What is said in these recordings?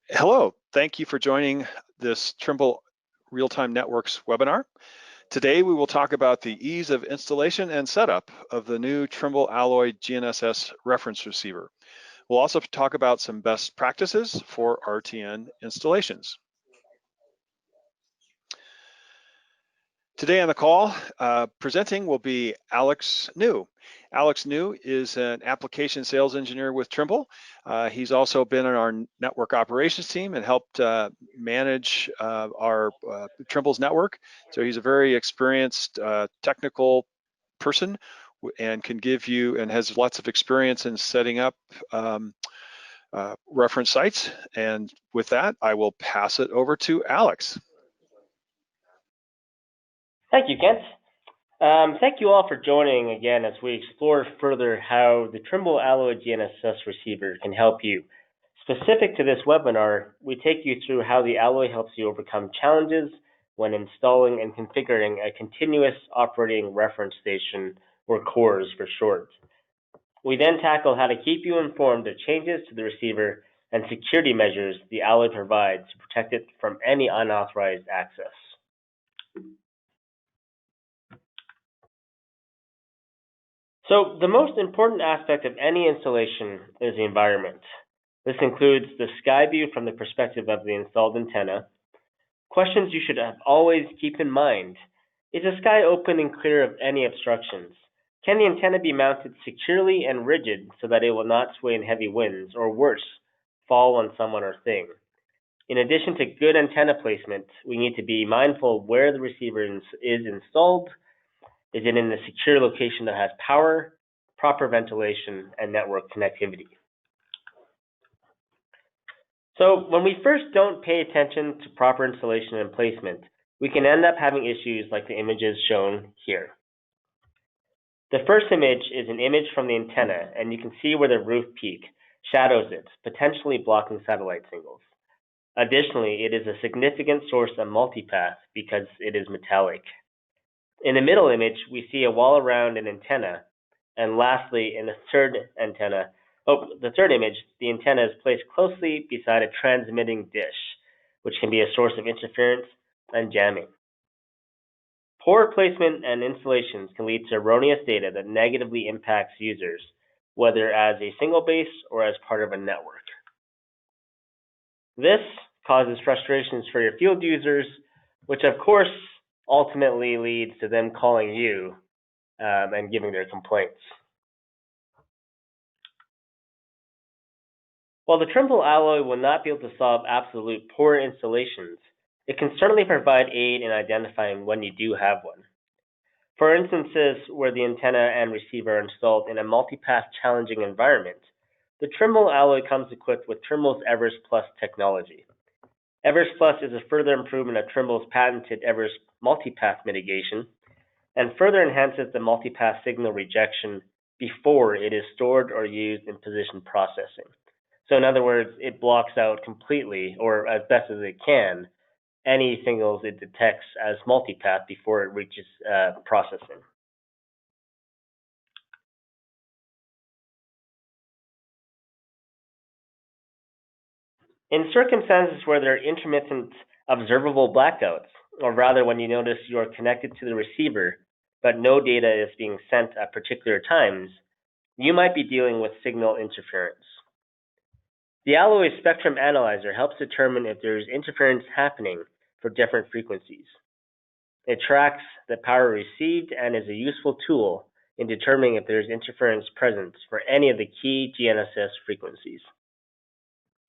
Hello, thank you for joining this Trimble Real-Time Networks webinar. Today we will talk about the ease of installation and setup of the new Trimble Alloy GNSS reference receiver. We'll also talk about some best practices for RTN installations. Today on the call, presenting will be Alex New. Alex New is an application sales engineer with Trimble. He's also been on our network operations team and helped manage our Trimble's network. So he's a very experienced technical person and can give you and has lots of experience in setting up reference sites. And with that, I will pass it over to Alex. Thank you, Kent. Thank you all for joining again as we explore further how the Trimble Alloy GNSS receiver can help you. Specific to this webinar, we take you through how the Alloy helps you overcome challenges when installing and configuring a continuous operating reference station, or CORS for short. We then tackle how to keep you informed of changes to the receiver and security measures the Alloy provides to protect it from any unauthorized access. So the most important aspect of any installation is the environment. This includes the sky view from the perspective of the installed antenna. Questions you should always keep in mind. Is the sky open and clear of any obstructions? Can the antenna be mounted securely and rigid so that it will not sway in heavy winds, or worse, fall on someone or thing? In addition to good antenna placement, we need to be mindful of where the receiver is installed. Is it in a secure location that has power, proper ventilation, and network connectivity? So when we first don't pay attention to proper installation and placement, we can end up having issues like the images shown here. The first image is an image from the antenna, and you can see where the roof peak shadows it, potentially blocking satellite signals. Additionally, it is a significant source of multipath because it is metallic. In the middle image, we see a wall around an antenna, and lastly, in the third image, the antenna is placed closely beside a transmitting dish, which can be a source of interference and jamming. Poor placement and installations can lead to erroneous data that negatively impacts users, whether as a single base or as part of a network. This causes frustrations for your field users, which of course ultimately leads to them calling you and giving their complaints. While the Trimble Alloy will not be able to solve absolute poor installations, it can certainly provide aid in identifying when you do have one. For instances where the antenna and receiver are installed in a multipath challenging environment, the Trimble Alloy comes equipped with Trimble's EverestPlus technology. EverestPlus is a further improvement of Trimble's patented Everest multipath mitigation and further enhances the multipath signal rejection before it is stored or used in position processing. So in other words, it blocks out completely, or as best as it can, any signals it detects as multipath before it reaches processing. In circumstances where there are intermittent observable blackouts, or rather when you notice you are connected to the receiver, but no data is being sent at particular times, you might be dealing with signal interference. The Alloy Spectrum Analyzer helps determine if there is interference happening for different frequencies. It tracks the power received and is a useful tool in determining if there is interference present for any of the key GNSS frequencies.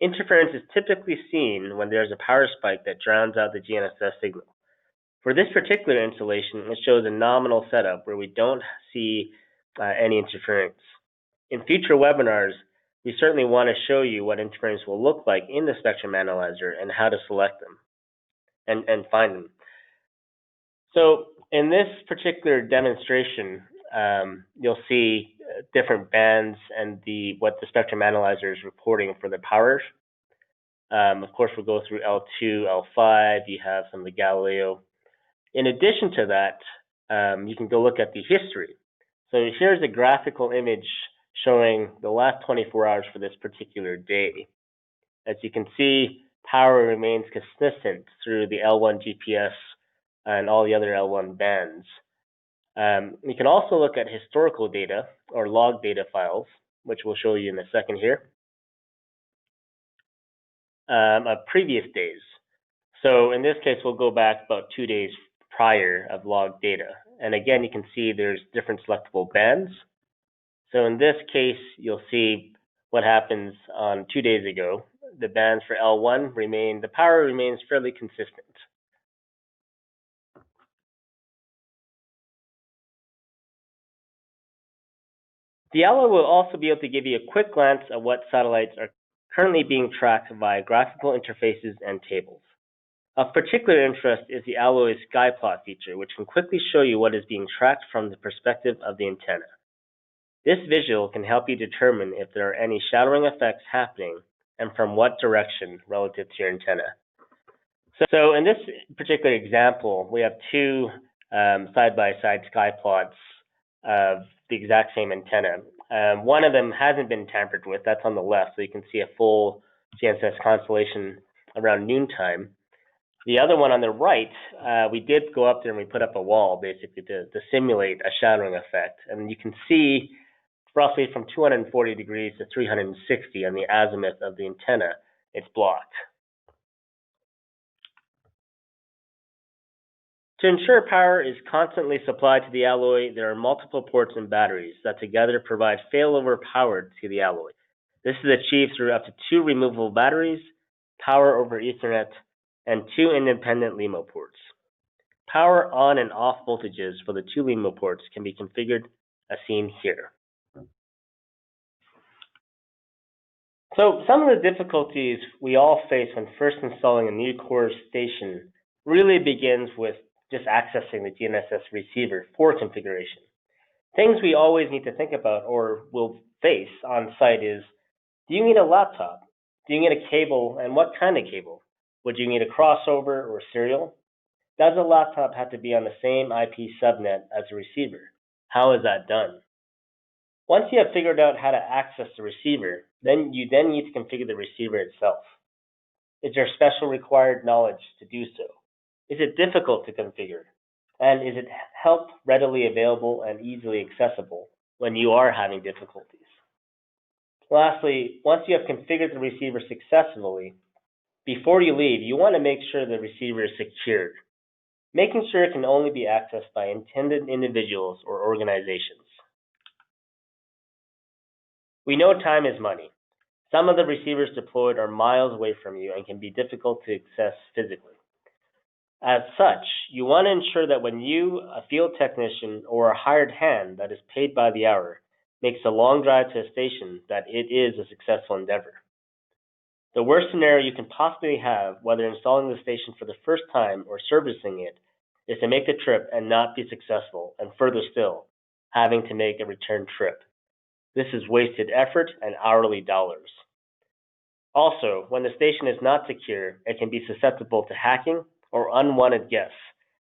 Interference is typically seen when there is a power spike that drowns out the GNSS signal. For this particular installation, it shows a nominal setup where we don't see any interference. In future webinars, we certainly want to show you what interference will look like in the Spectrum Analyzer and how to select them and find them. So in this particular demonstration, you'll see different bands and what the Spectrum Analyzer is reporting for the power. Of course, we'll go through L2, L5, you have some of the Galileo. In addition to that, you can go look at the history. So here's a graphical image showing the last 24 hours for this particular day. As you can see, power remains consistent through the L1 GPS and all the other L1 bands. You can also look at historical data or log data files, which we'll show you in a second here, of previous days. So in this case, we'll go back about 2 days prior of log data. And again, you can see there's different selectable bands. So in this case, you'll see what happens on 2 days ago. The bands for L1 the power remains fairly consistent. The alloy will also be able to give you a quick glance at what satellites are currently being tracked via graphical interfaces and tables. Of particular interest is the alloy's Skyplot feature, which can quickly show you what is being tracked from the perspective of the antenna. This visual can help you determine if there are any shadowing effects happening and from what direction relative to your antenna. So in this particular example, we have two side-by-side Skyplots of the exact same antenna. One of them hasn't been tampered with, that's on the left, so you can see a full GNSS constellation around noontime. The other one on the right, we did go up there and we put up a wall basically to simulate a shadowing effect. And you can see roughly from 240 degrees to 360 on the azimuth of the antenna, it's blocked. To ensure power is constantly supplied to the alloy, there are multiple ports and batteries that together provide failover power to the alloy. This is achieved through up to 2 removable batteries, power over Ethernet, and 2 independent LEMO ports. Power on and off voltages for the 2 LEMO ports can be configured as seen here. So some of the difficulties we all face when first installing a new core station really begins with just accessing the GNSS receiver for configuration. Things we always need to think about or will face on site is, do you need a laptop? Do you need a cable, and what kind of cable? Would you need a crossover or serial? Does a laptop have to be on the same IP subnet as a receiver? How is that done? Once you have figured out how to access the receiver, then you need to configure the receiver itself. Is there special required knowledge to do so? Is it difficult to configure? And is it help readily available and easily accessible when you are having difficulties? Lastly, once you have configured the receiver successfully, before you leave, you want to make sure the receiver is secured, making sure it can only be accessed by intended individuals or organizations. We know time is money. Some of the receivers deployed are miles away from you and can be difficult to access physically. As such, you want to ensure that when you, a field technician, or a hired hand that is paid by the hour, makes a long drive to a station, that it is a successful endeavor. The worst scenario you can possibly have, whether installing the station for the first time or servicing it, is to make the trip and not be successful, and further still, having to make a return trip. This is wasted effort and hourly dollars. Also, when the station is not secure, it can be susceptible to hacking or unwanted guests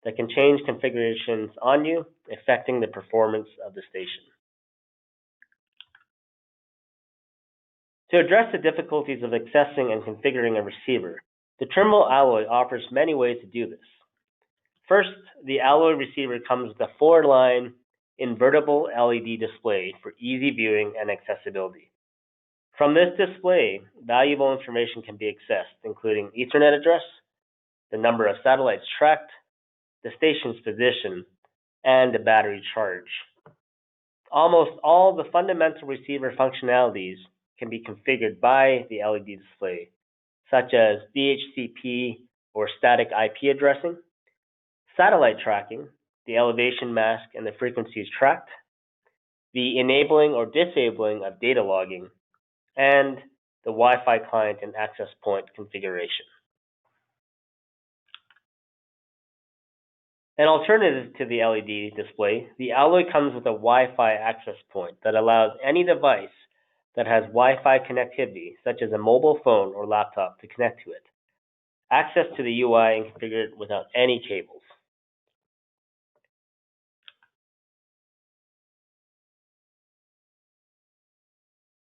that can change configurations on you, affecting the performance of the station. To address the difficulties of accessing and configuring a receiver, the Trimble alloy offers many ways to do this. First, the alloy receiver comes with a 4-line invertible LED display for easy viewing and accessibility. From this display, valuable information can be accessed, including Ethernet address, the number of satellites tracked, the station's position, and the battery charge. Almost all the fundamental receiver functionalities can be configured by the LED display, such as DHCP or static IP addressing, satellite tracking, the elevation mask and the frequencies tracked, the enabling or disabling of data logging, and the Wi-Fi client and access point configuration. An alternative to the LED display, the alloy comes with a Wi-Fi access point that allows any device that has Wi-Fi connectivity, such as a mobile phone or laptop, to connect to it. Access to the UI and configure it without any cables.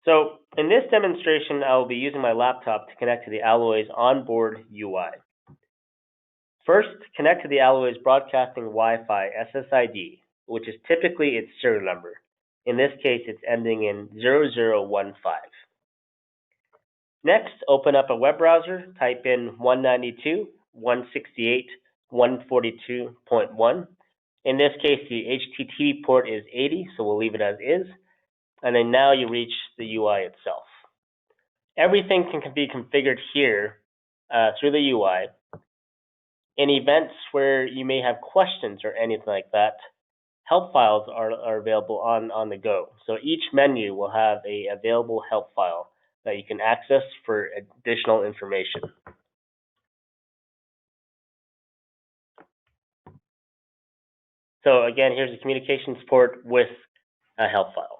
So In this demonstration, I will be using my laptop to connect to the Alloy's onboard UI. First, connect to the Alloy's broadcasting Wi-Fi SSID, which is typically its serial number. In this case, it's ending in 0015. Next, open up a web browser, type in 192.168.142.1. In this case, the HTTP port is 80, so we'll leave it as is. And then now you reach the UI itself. Everything can be configured here through the UI. In events where you may have questions or anything like that, help files are available on the go. So each menu will have a available help file that you can access for additional information. So again, here's the communications port with a help file.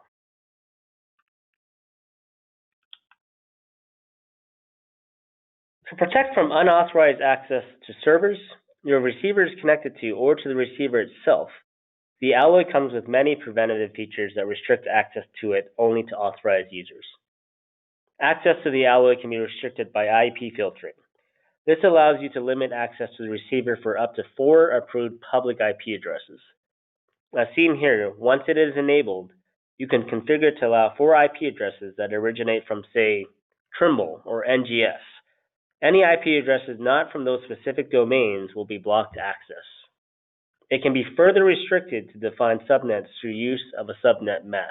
To protect from unauthorized access to servers your receiver is connected to or to the receiver itself, the Alloy comes with many preventative features that restrict access to it only to authorized users. Access to the Alloy can be restricted by IP filtering. This allows you to limit access to the receiver for up to 4 approved public IP addresses. As seen here, once it is enabled, you can configure to allow 4 IP addresses that originate from, say, Trimble or NGS. Any IP addresses not from those specific domains will be blocked access. It can be further restricted to define subnets through use of a subnet mask.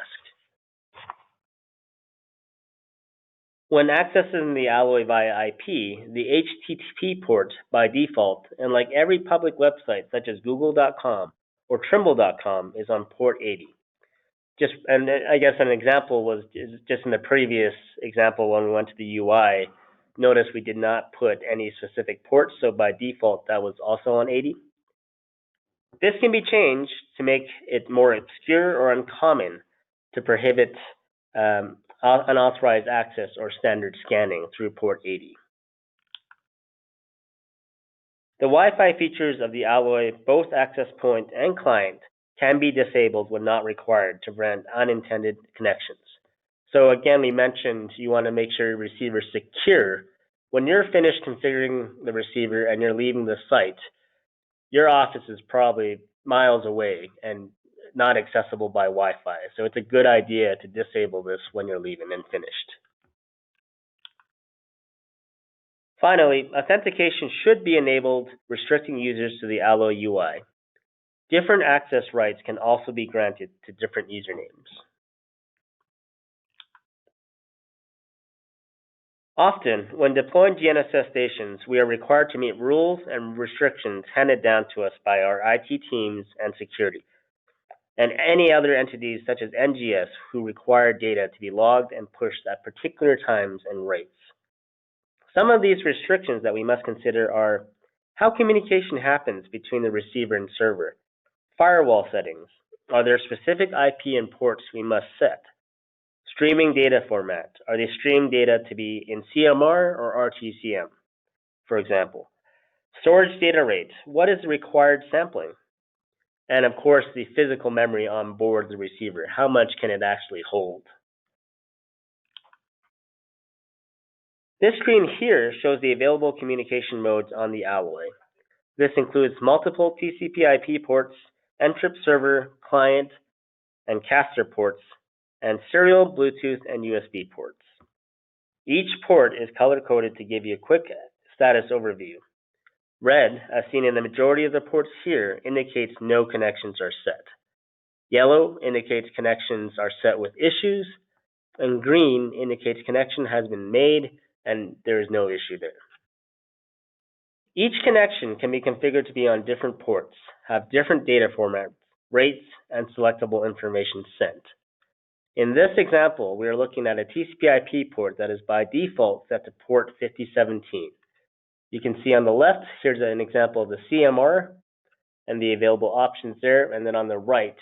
When accessing the Alloy via IP, the HTTP port by default, and like every public website such as google.com or trimble.com, is on port 80. And I guess an example was just in the previous example when we went to the UI, notice we did not put any specific ports, so by default that was also on 80. This can be changed to make it more obscure or uncommon to prohibit unauthorized access or standard scanning through port 80. The Wi-Fi features of the Alloy, both access point and client, can be disabled when not required to prevent unintended connections. So again, we mentioned you want to make sure your receiver is secure. When you're finished configuring the receiver and you're leaving the site, your office is probably miles away and not accessible by Wi-Fi. So it's a good idea to disable this when you're leaving and finished. Finally, authentication should be enabled, restricting users to the Alloy UI. Different access rights can also be granted to different usernames. Often, when deploying GNSS stations, we are required to meet rules and restrictions handed down to us by our IT teams and security, and any other entities such as NGS who require data to be logged and pushed at particular times and rates. Some of these restrictions that we must consider are how communication happens between the receiver and server, firewall settings, are there specific IP and ports we must set, streaming data format, are they streamed data to be in CMR or RTCM, for example, storage data rate, what is the required sampling, and of course the physical memory on board the receiver, how much can it actually hold. This screen here shows the available communication modes on the Alloy. This includes multiple TCP/IP ports, Ntrip server, client, and caster ports, and serial, Bluetooth, and USB ports. Each port is color-coded to give you a quick status overview. Red, as seen in the majority of the ports here, indicates no connections are set. Yellow indicates connections are set with issues, and green indicates connection has been made and there is no issue there. Each connection can be configured to be on different ports, have different data formats, rates, and selectable information sent. In this example, we are looking at a TCP/IP port that is by default set to port 5017. You can see on the left, here's an example of the CMR and the available options there, and then on the right,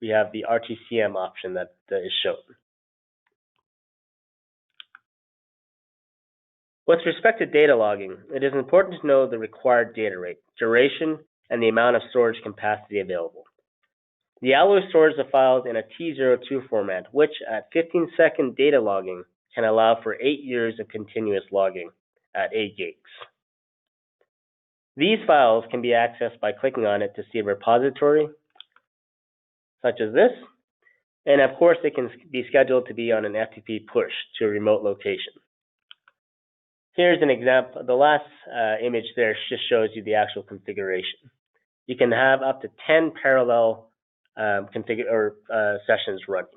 we have the RTCM option that is shown. With respect to data logging, it is important to know the required data rate, duration, and the amount of storage capacity available. The Alloy stores the files in a T02 format, which at 15-second data logging can allow for 8 years of continuous logging at 8 gigs. These files can be accessed by clicking on it to see a repository, such as this, and of course they can be scheduled to be on an FTP push to a remote location. Here's an example. The last image there just shows you the actual configuration. You can have up to 10 parallel sessions running.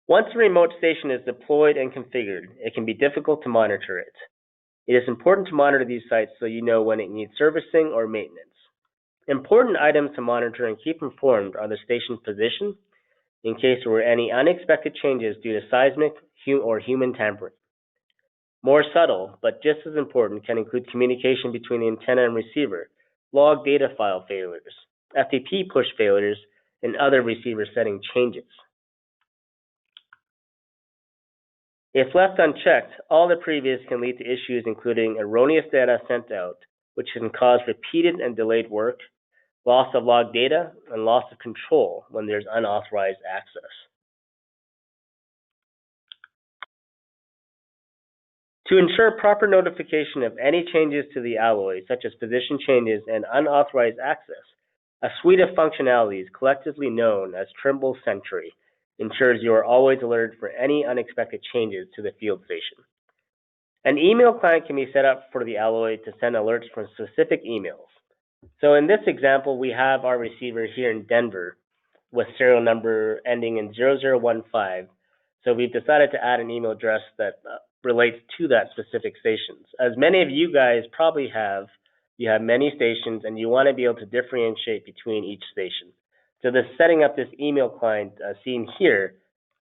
Once a remote station is deployed and configured, it can be difficult to monitor it. It is important to monitor these sites so you know when it needs servicing or maintenance. Important items to monitor and keep informed are the station's position, in case there were any unexpected changes due to seismic or human tampering. More subtle, but just as important, can include communication between the antenna and receiver, log data file failures, FTP push failures, and other receiver setting changes. If left unchecked, all the previous can lead to issues including erroneous data sent out, which can cause repeated and delayed work, loss of log data, and loss of control when there's unauthorized access. To ensure proper notification of any changes to the alloy, such as position changes and unauthorized access, a suite of functionalities collectively known as Trimble Sentry ensures you are always alerted for any unexpected changes to the field station. An email client can be set up for the alloy to send alerts from specific emails. So in this example, we have our receiver here in Denver with serial number ending in 0015. So we've decided to add an email address that relates to that specific station. As many of you guys probably have, you have many stations and you want to be able to differentiate between each station. So this setting up this email client seen here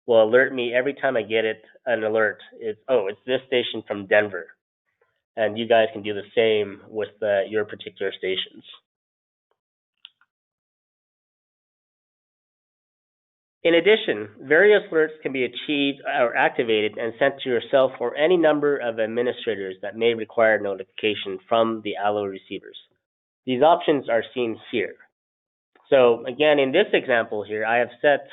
will alert me every time I get an alert. It's this station from Denver. And you guys can do the same with your particular stations. In addition, various alerts can be achieved or activated and sent to yourself or any number of administrators that may require notification from the alloy receivers. These options are seen here. So again, in this example here, I have set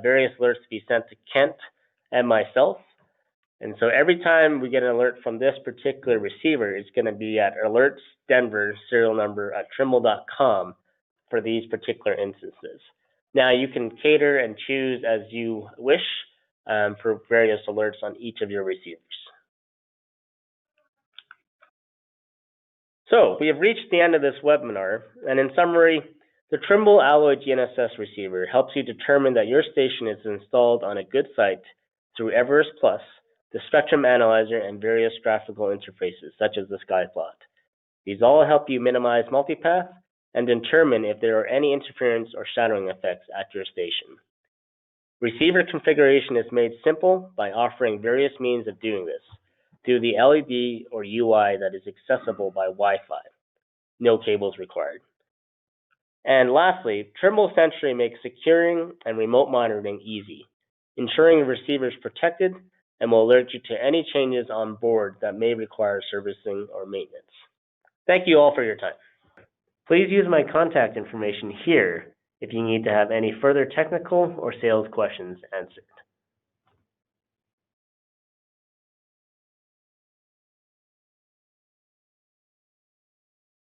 various alerts to be sent to Kent and myself. And so every time we get an alert from this particular receiver, it's going to be at alerts Denver serial number at trimble.com for these particular instances. Now you can cater and choose as you wish for various alerts on each of your receivers. So we have reached the end of this webinar, and in summary, the Trimble Alloy GNSS receiver helps you determine that your station is installed on a good site through EverestPlus, the spectrum analyzer, and various graphical interfaces such as the Skyplot. These all help you minimize multipath and determine if there are any interference or shadowing effects at your station. Receiver configuration is made simple by offering various means of doing this through the LED or UI that is accessible by Wi-Fi. No cables required. And lastly, Trimble Sentry makes securing and remote monitoring easy, ensuring the receiver is protected and will alert you to any changes on board that may require servicing or maintenance. Thank you all for your time. Please use my contact information here if you need to have any further technical or sales questions answered.